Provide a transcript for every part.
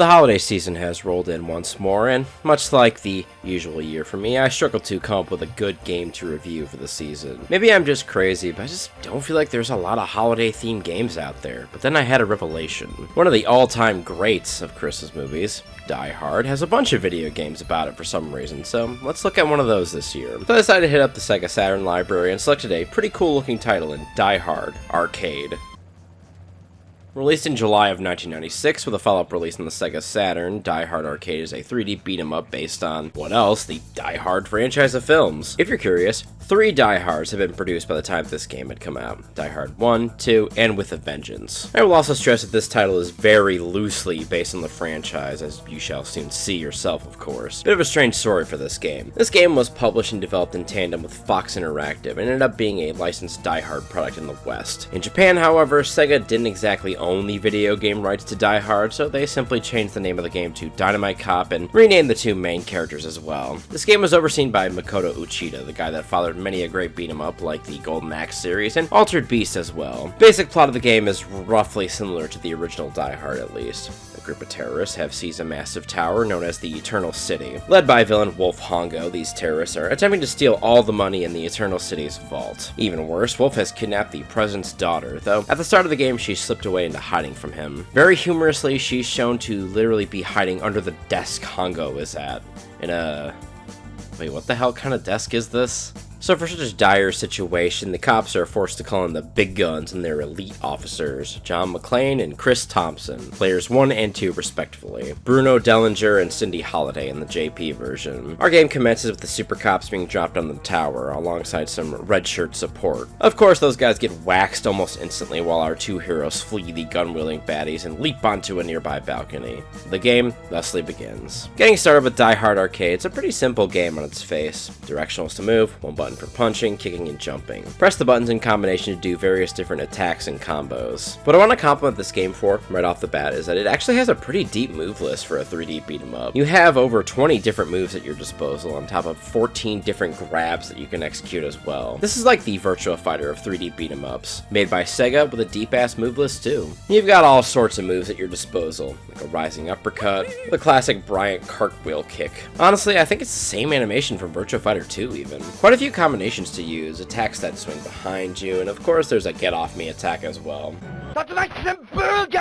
The holiday season has rolled in once more, and much like the usual year for me, I struggle to come up with a good game to review for the season. Maybe I'm just crazy, but I just don't feel like there's a lot of holiday-themed games out there. But then I had a revelation. One of the all-time greats of Christmas movies, Die Hard, has a bunch of video games about it for some reason, so let's look at one of those this year. So I decided to hit up the Sega Saturn library and selected a pretty cool-looking title in Die Hard Arcade. Released in July of 1996 with a follow-up release on the Sega Saturn, Die Hard Arcade is a 3D beat-em-up based on, what else, the Die Hard franchise of films. If you're curious, 3 Die Hards have been produced by the time this game had come out. Die Hard 1, 2, and With a Vengeance. I will also stress that this title is very loosely based on the franchise, as you shall soon see yourself, of course. Bit of a strange story for this game. This game was published and developed in tandem with Fox Interactive, and ended up being a licensed Die Hard product in the West. In Japan, however, Sega didn't exactly own the video game rights to Die Hard, so they simply changed the name of the game to Dynamite Cop and renamed the 2 main characters as well. This game was overseen by Makoto Uchida, the guy that fathered many a great beat-em-up like the Golden Axe series and Altered Beast as well. Basic plot of the game is roughly similar to the original Die Hard at least. A group of terrorists have seized a massive tower known as the Eternal City. Led by villain Wolf Hongo, these terrorists are attempting to steal all the money in the Eternal City's vault. Even worse, Wolf has kidnapped the president's daughter, though at the start of the game she slipped away into hiding from him. Very humorously, she's shown to literally be hiding under the desk Hongo is at. Wait, what the hell kind of desk is this? So for such a dire situation, the cops are forced to call in the big guns and their elite officers, John McClane and Chris Thompson, players 1 and 2 respectively, Bruno Dellinger and Cindy Holiday in the JP version. Our game commences with the super cops being dropped on the tower, alongside some red shirt support. Of course, those guys get waxed almost instantly while our 2 heroes flee the gun-wielding baddies and leap onto a nearby balcony. The game thusly begins. Getting started with Die Hard Arcade, it's a pretty simple game on its face. Directionals to move, 1 button for punching, kicking, and jumping. Press the buttons in combination to do various different attacks and combos. What I want to compliment this game for, right off the bat, is that it actually has a pretty deep move list for a 3D beat-em-up. You have over 20 different moves at your disposal, on top of 14 different grabs that you can execute as well. This is like the Virtua Fighter of 3D beat-em-ups, made by Sega with a deep-ass move list too. You've got all sorts of moves at your disposal, like a rising uppercut, the classic Bryant cartwheel kick. Honestly, I think it's the same animation from Virtua Fighter 2 even. Quite a few combinations to use, attacks that swing behind you, and of course there's a get off me attack as well.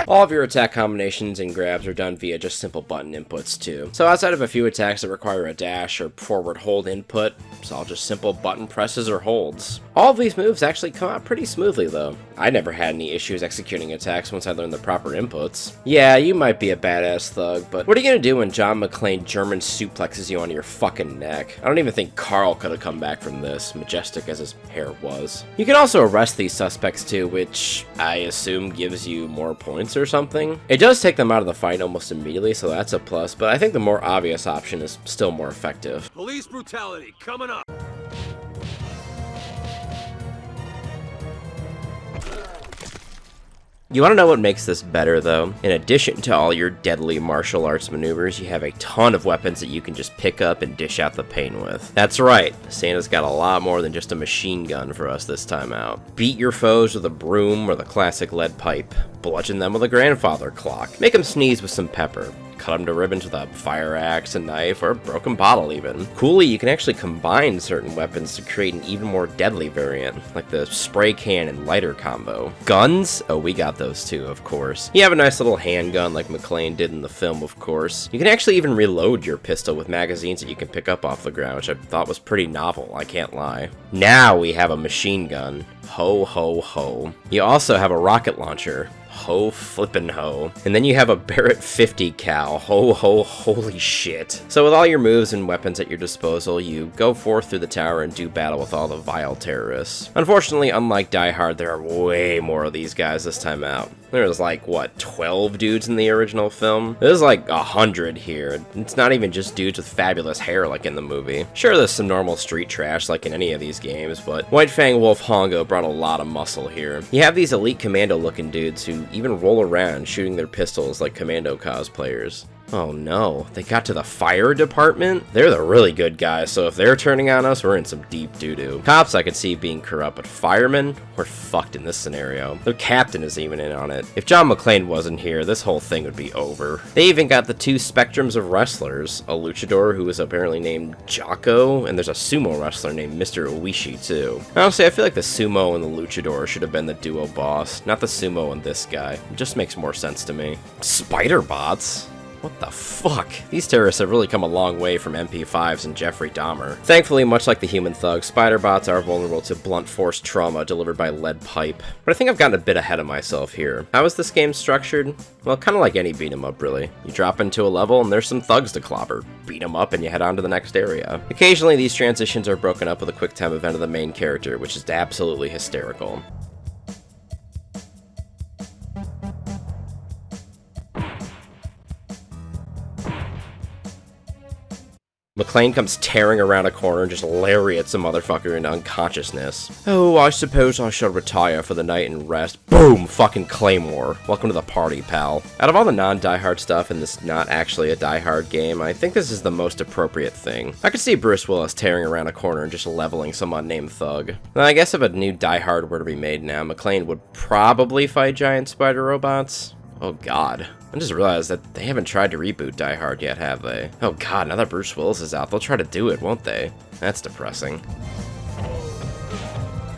All of your attack combinations and grabs are done via just simple button inputs too. So outside of a few attacks that require a dash or forward hold input, it's all just simple button presses or holds. All of these moves actually come out pretty smoothly though. I never had any issues executing attacks once I learned the proper inputs. Yeah, you might be a badass thug, but what are you gonna do when John McClane German suplexes you onto your fucking neck? I don't even think Carl could have come back from this, majestic as his hair was. You can also arrest these suspects too, which I assume gives you more points or something. It does take them out of the fight almost immediately, so that's a plus, but I think the more obvious option is still more effective. Police brutality coming up! You want to know what makes this better, though? In addition to all your deadly martial arts maneuvers, you have a ton of weapons that you can just pick up and dish out the pain with. That's right, Santa's got a lot more than just a machine gun for us this time out. Beat your foes with a broom or the classic lead pipe. Bludgeon them with a grandfather clock. Make them sneeze with some pepper. Cut them to ribbons with a fire axe, a knife, or a broken bottle even. Coolly, you can actually combine certain weapons to create an even more deadly variant, like the spray can and lighter combo. Guns? Oh, we got those too, of course. You have a nice little handgun like McClane did in the film, of course. You can actually even reload your pistol with magazines that you can pick up off the ground, which I thought was pretty novel, I can't lie. Now we have a machine gun. Ho, ho, ho. You also have a rocket launcher. Ho flippin' ho. And then you have a Barrett 50 cal. Ho ho holy shit. So with all your moves and weapons at your disposal, you go forth through the tower and do battle with all the vile terrorists. Unfortunately, unlike Die Hard, there are way more of these guys this time out. There was like, what, 12 dudes in the original film? There's like 100 here. It's not even just dudes with fabulous hair like in the movie. Sure, there's some normal street trash like in any of these games, but White Fang Wolf Hongo brought a lot of muscle here. You have these elite commando looking dudes who even roll around shooting their pistols like commando cosplayers. Oh no, they got to the fire department? They're the really good guys, so if they're turning on us, we're in some deep doo-doo. Cops I could see being corrupt, but firemen? We're fucked in this scenario. Their captain is even in on it. If John McClane wasn't here, this whole thing would be over. They even got the two spectrums of wrestlers, a luchador who is apparently named Jocko, and there's a sumo wrestler named Mr. Oishi too. Honestly, I feel like the sumo and the luchador should have been the duo boss, not the sumo and this guy. It just makes more sense to me. Spider bots? What the fuck? These terrorists have really come a long way from MP5s and Jeffrey Dahmer. Thankfully, much like the human thugs, spider bots are vulnerable to blunt force trauma delivered by lead pipe. But I think I've gotten a bit ahead of myself here. How is this game structured? Well, kind of like any beat 'em up, really. You drop into a level and there's some thugs to clobber. Beat 'em up and you head on to the next area. Occasionally, these transitions are broken up with a quick time event of the main character, which is absolutely hysterical. McClane comes tearing around a corner and just lariats a motherfucker into unconsciousness. Oh, I suppose I shall retire for the night and rest. Boom! Fucking Claymore. Welcome to the party, pal. Out of all the non-Die Hard stuff in this not actually a Die Hard game, I think this is the most appropriate thing. I could see Bruce Willis tearing around a corner and just leveling some unnamed thug. Now, I guess if a new Die Hard were to be made now, McClane would probably fight giant spider robots. Oh god. I just realized that they haven't tried to reboot Die Hard yet, have they? Oh god, now that Bruce Willis is out, they'll try to do it, won't they? That's depressing.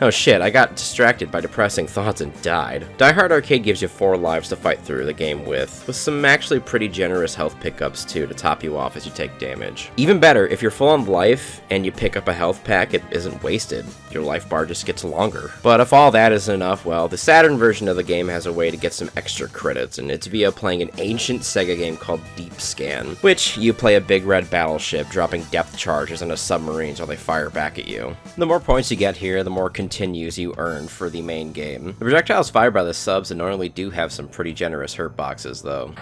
Oh shit, I got distracted by depressing thoughts and died. Die Hard Arcade gives you 4 lives to fight through the game with some actually pretty generous health pickups too to top you off as you take damage. Even better, if you're full on life and you pick up a health pack, it isn't wasted. Your life bar just gets longer. But if all that isn't enough, well, the Saturn version of the game has a way to get some extra credits, and it's via playing an ancient Sega game called Deep Scan, which you play a big red battleship dropping depth charges into submarines while they fire back at you. The more points you get here, the more continues you earn for the main game. The projectiles fired by the subs normally do have some pretty generous hurt boxes though.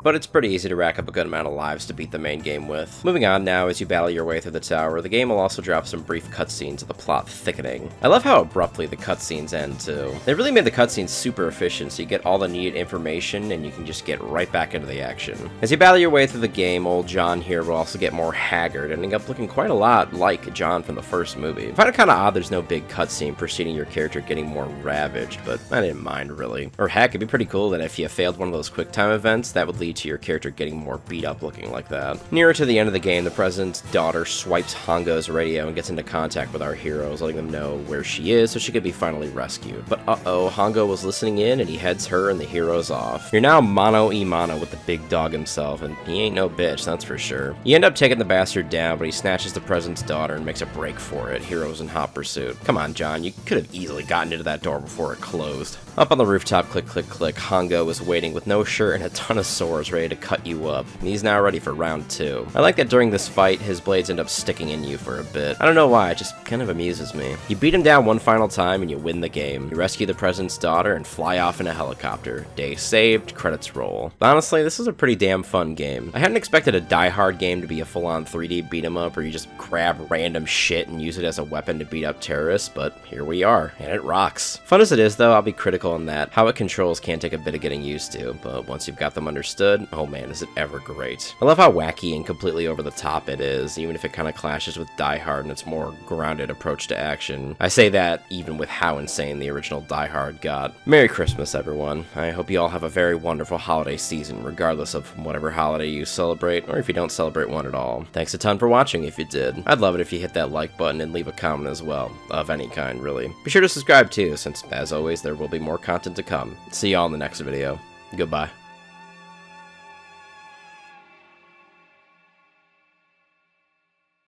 But it's pretty easy to rack up a good amount of lives to beat the main game with. Moving on now, as you battle your way through the tower, the game will also drop some brief cutscenes of the plot thickening. I love how abruptly the cutscenes end too. They really made the cutscenes super efficient, so you get all the needed information and you can just get right back into the action. As you battle your way through the game, old John here will also get more haggard, ending up looking quite a lot like John from the first movie. I find it kinda odd there's no big cutscene preceding your character getting more ravaged, but I didn't mind really. Or heck, it'd be pretty cool that if you failed one of those quick time events, that would lead to your character getting more beat up looking like that. Nearer to the end of the game, the president's daughter swipes Hongo's radio and gets into contact with our heroes, letting them know where she is so she could be finally rescued. But uh-oh, Hongo was listening in and he heads her and the heroes off. You're now mano-a-mano with the big dog himself, and he ain't no bitch, that's for sure. You end up taking the bastard down, but he snatches the president's daughter and makes a break for it, heroes in hot pursuit. Come on, John, you could have easily gotten into that door before it closed. Up on the rooftop, click, click, click, Hongo is waiting with no shirt and a ton of swords ready to cut you up, and he's now ready for round 2. I like that during this fight, his blades end up sticking in you for a bit. I don't know why, it just kind of amuses me. You beat him down one final time and you win the game. You rescue the president's daughter and fly off in a helicopter. Day saved, credits roll. But honestly, this is a pretty damn fun game. I hadn't expected a Die Hard game to be a full-on 3D beat-em-up where you just grab random shit and use it as a weapon to beat up terrorists, but here we are, and it rocks. Fun as it is though, I'll be critical on that. How it controls can take a bit of getting used to, but once you've got them understood, oh man, is it ever great. I love how wacky and completely over the top it is, even if it kind of clashes with Die Hard and its more grounded approach to action. I say that even with how insane the original Die Hard got. Merry Christmas, everyone. I hope you all have a very wonderful holiday season, regardless of whatever holiday you celebrate, or if you don't celebrate one at all. Thanks a ton for watching if you did. I'd love it if you hit that like button and leave a comment as well, of any kind, really. Be sure to subscribe too, since, as always, there will be more content to come. See y'all in the next video. Goodbye.